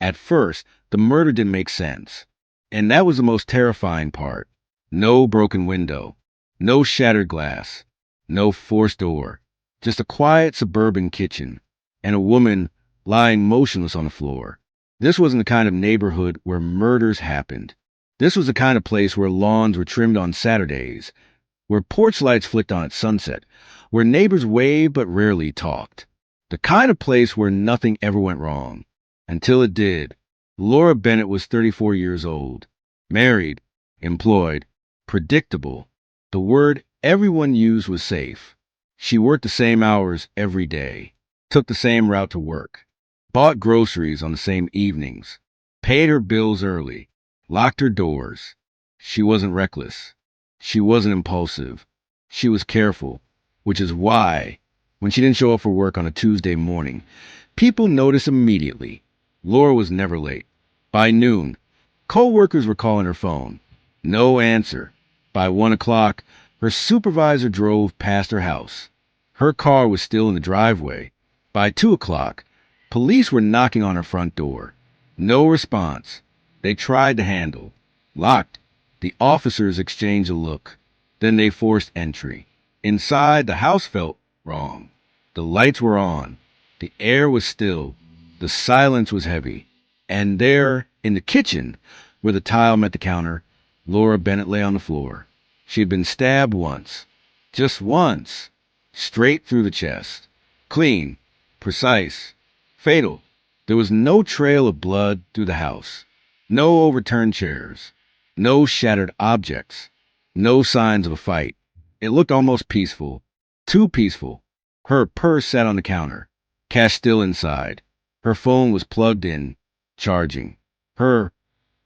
At first, the murder didn't make sense. And that was the most terrifying part. No broken window, no shattered glass, no forced door, just a quiet suburban kitchen, and a woman lying motionless on the floor. This wasn't the kind of neighborhood where murders happened. This was the kind of place where lawns were trimmed on Saturdays, where porch lights flicked on at sunset, where neighbors waved but rarely talked. The kind of place where nothing ever went wrong. Until it did. Laura Bennett was 34 years old, married, employed, predictable. The word everyone used was safe. She worked the same hours every day, took the same route to work, bought groceries on the same evenings, paid her bills early, locked her doors. She wasn't reckless. She wasn't impulsive. She was careful, which is why, when she didn't show up for work on a Tuesday morning, people noticed immediately. Laura was never late. By noon, co-workers were calling her phone. No answer. By 1 o'clock, her supervisor drove past her house. Her car was still in the driveway. By 2 o'clock, police were knocking on her front door. No response. They tried the handle. Locked. The officers exchanged a look. Then they forced entry. Inside, the house felt wrong. The lights were on. The air was still. The silence was heavy. And there, in the kitchen, where the tile met the counter, Laura Bennett lay on the floor. She had been stabbed once. Just once. Straight through the chest. Clean. Precise. Fatal. There was no trail of blood through the house. No overturned chairs. No shattered objects. No signs of a fight. It looked almost peaceful. Too peaceful. Her purse sat on the counter. Cash still inside. Her phone was plugged in, charging. Her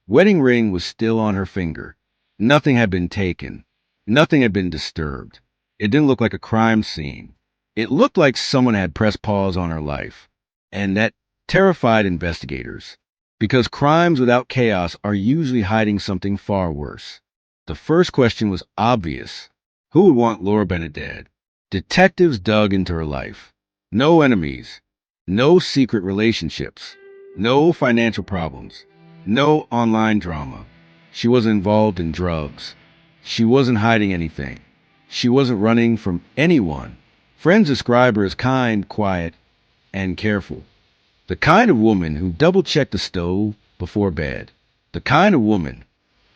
wedding ring was still on her finger. Nothing had been taken. Nothing had been disturbed. It didn't look like a crime scene. It looked like someone had pressed pause on her life. And that terrified investigators. Because crimes without chaos are usually hiding something far worse. The first question was obvious. Who would want Laura Bennett dead? Detectives dug into her life. No enemies. No secret relationships. No financial problems. No online drama. She wasn't involved in drugs. She wasn't hiding anything. She wasn't running from anyone. Friends describe her as kind, quiet, and careful. The kind of woman who double-checked the stove before bed. The kind of woman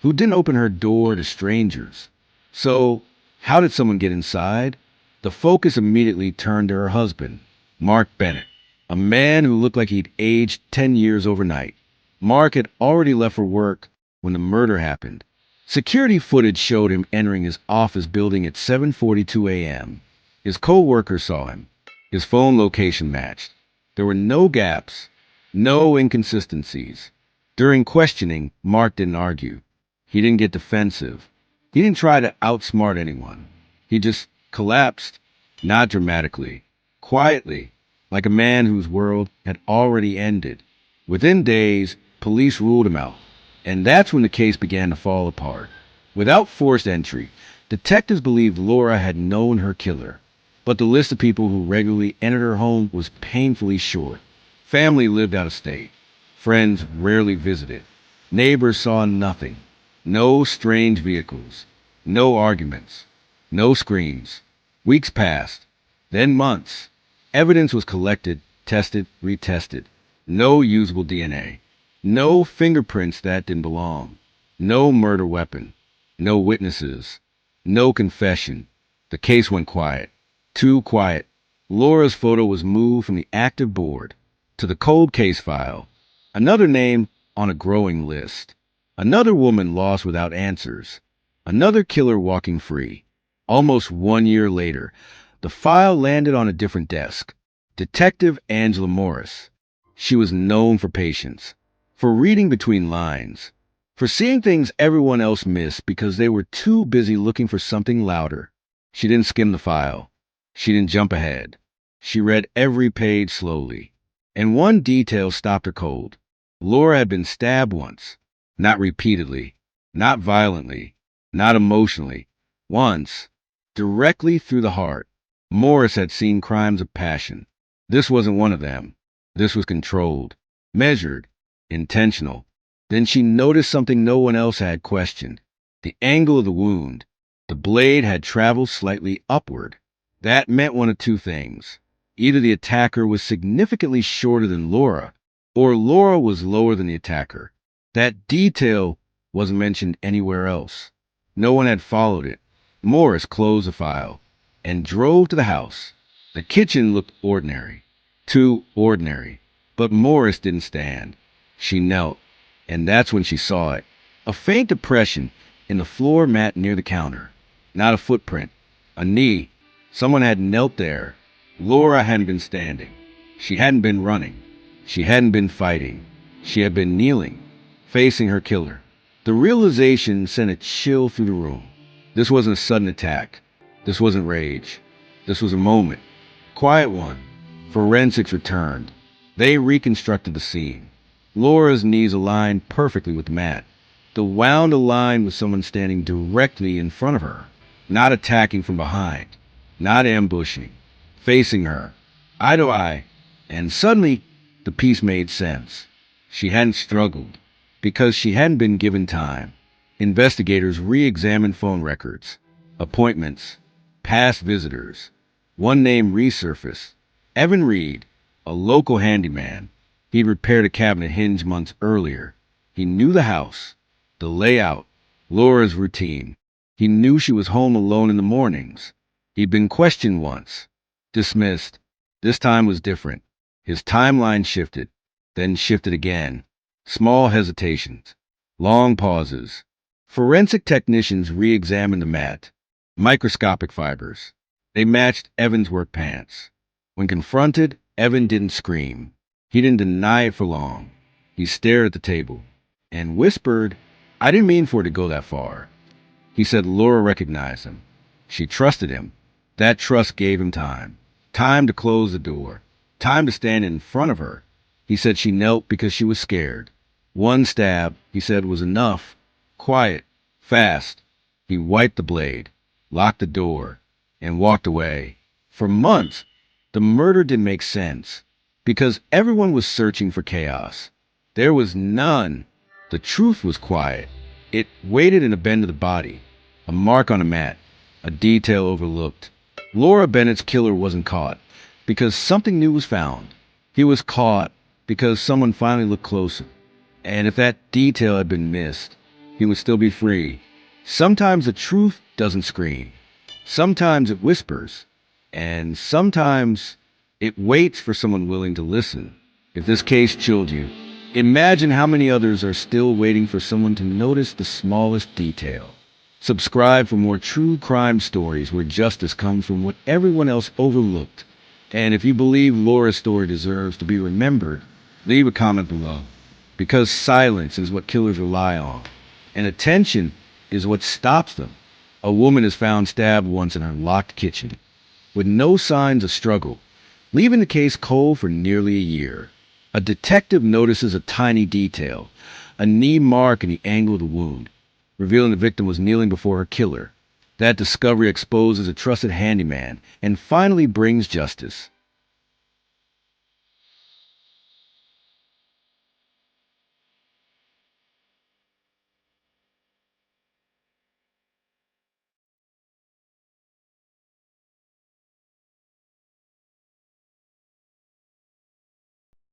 who didn't open her door to strangers. So, how did someone get inside? The focus immediately turned to her husband, Mark Bennett, a man who looked like he'd aged 10 years overnight. Mark had already left for work when the murder happened. Security footage showed him entering his office building at 7:42 a.m. His co-worker saw him. His phone location matched. There were no gaps, no inconsistencies. During questioning, Mark didn't argue. He didn't get defensive. He didn't try to outsmart anyone. He just collapsed, not dramatically, quietly, like a man whose world had already ended. Within days, police ruled him out. And that's when the case began to fall apart. Without forced entry, detectives believed Laura had known her killer. But the list of people who regularly entered her home was painfully short. Family lived out of state. Friends rarely visited. Neighbors saw nothing. No strange vehicles. No arguments. No screams. Weeks passed. Then months. Evidence was collected, tested, retested. No usable DNA. No fingerprints that didn't belong. No murder weapon. No witnesses. No confession. The case went quiet. Too quiet. Laura's photo was moved from the active board to the cold case file. Another name on a growing list. Another woman lost without answers. Another killer walking free. Almost 1 year later, the file landed on a different desk. Detective Angela Morris. She was known for patience, for reading between lines, for seeing things everyone else missed because they were too busy looking for something louder. She didn't skim the file. She didn't jump ahead. She read every page slowly. And one detail stopped her cold. Laura had been stabbed once. Not repeatedly. Not violently. Not emotionally. Once. Directly through the heart. Morris had seen crimes of passion. This wasn't one of them. This was controlled. Measured. intentional. Then she noticed something no one else had questioned. The angle of the wound. The blade had traveled slightly upward. That meant one of two things. Either the attacker was significantly shorter than Laura, or Laura was lower than the attacker. That detail wasn't mentioned anywhere else. No one had followed it. Morris closed the file and drove to the house. The kitchen looked ordinary. Too ordinary. But Morris didn't stand. She knelt, and that's when she saw it. A faint depression in the floor mat near the counter. Not a footprint. A knee. Someone had knelt there. Laura hadn't been standing. She hadn't been running. She hadn't been fighting. She had been kneeling, facing her killer. The realization sent a chill through the room. This wasn't a sudden attack. This wasn't rage. This was a moment. Quiet one. Forensics returned. They reconstructed the scene. Laura's knees aligned perfectly with the mat. The wound aligned with someone standing directly in front of her, not attacking from behind, not ambushing, facing her, eye to eye. And suddenly, the piece made sense. She hadn't struggled, because she hadn't been given time. Investigators re-examined phone records, appointments, past visitors. One name resurfaced. Evan Reed, a local handyman. He'd repaired a cabinet hinge months earlier. He knew the house, the layout, Laura's routine. He knew she was home alone in the mornings. He'd been questioned once, dismissed. This time was different. His timeline shifted, then shifted again. Small hesitations, long pauses. Forensic technicians re-examined the mat. Microscopic fibers. They matched Evan's work pants. When confronted, Evan didn't scream. He didn't deny it for long. He stared at the table and whispered, "I didn't mean for it to go that far." He said Laura recognized him. She trusted him. That trust gave him time. Time to close the door. Time to stand in front of her. He said she knelt because she was scared. One stab, he said, was enough. Quiet. Fast. He wiped the blade, locked the door, and walked away. For months, the murder didn't make sense, because everyone was searching for chaos. There was none. The truth was quiet. It waited in a bend of the body, a mark on a mat, a detail overlooked. Laura Bennett's killer wasn't caught because something new was found. He was caught because someone finally looked closer. And if that detail had been missed, he would still be free. Sometimes the truth doesn't scream. Sometimes it whispers. And sometimes it waits for someone willing to listen. If this case chilled you, imagine how many others are still waiting for someone to notice the smallest detail. Subscribe for more true crime stories where justice comes from what everyone else overlooked. And if you believe Laura's story deserves to be remembered, leave a comment below. Because silence is what killers rely on, and attention is what stops them. A woman is found stabbed once in her locked kitchen, with no signs of struggle, leaving the case cold for nearly a year. A detective notices a tiny detail, a knee mark in the angle of the wound, revealing the victim was kneeling before her killer. That discovery exposes a trusted handyman and finally brings justice.